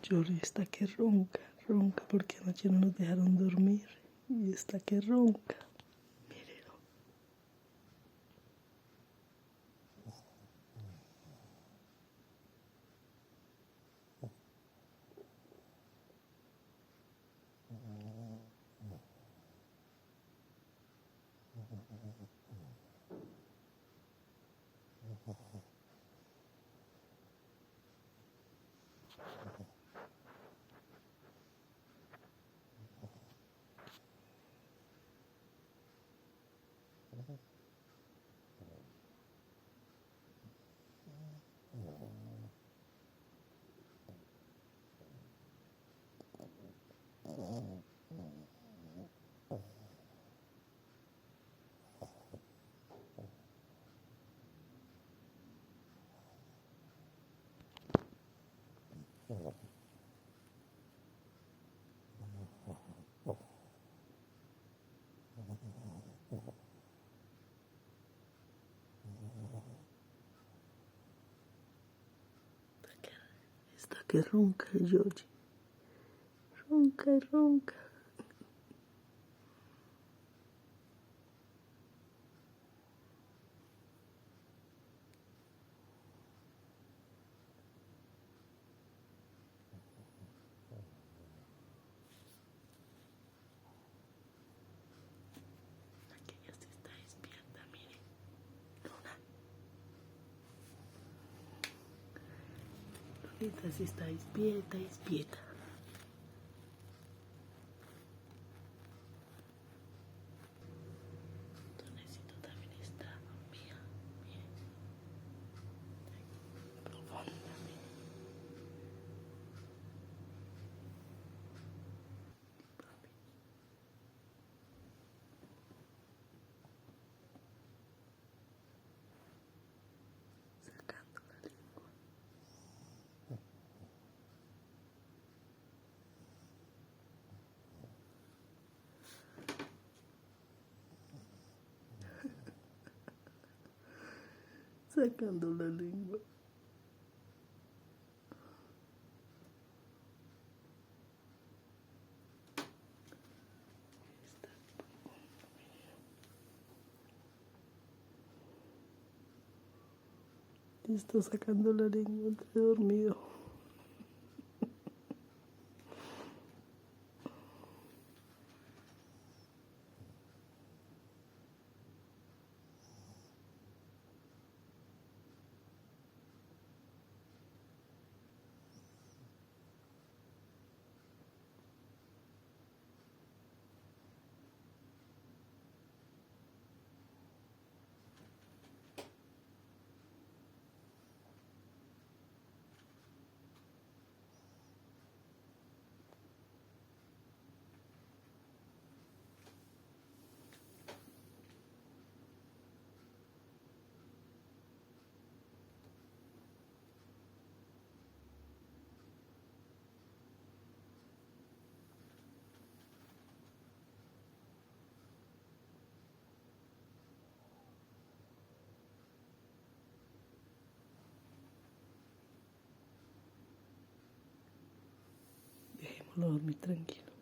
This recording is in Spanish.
Yori está que ronca, ronca porque anoche no nos dejaron dormir y está que ronca. Mírenlo. Está que ronca el Yori. Ronca y ronca. Aquella sí está despierta, miren. Luna. Lunita sí está despierta, despierta. Tonecito también está dormida. Miren. Profundamente. Sacando la lengua. Sacando la lengua. Está sacando la lengua entre dormido. Dejémoslo dormir tranquilo.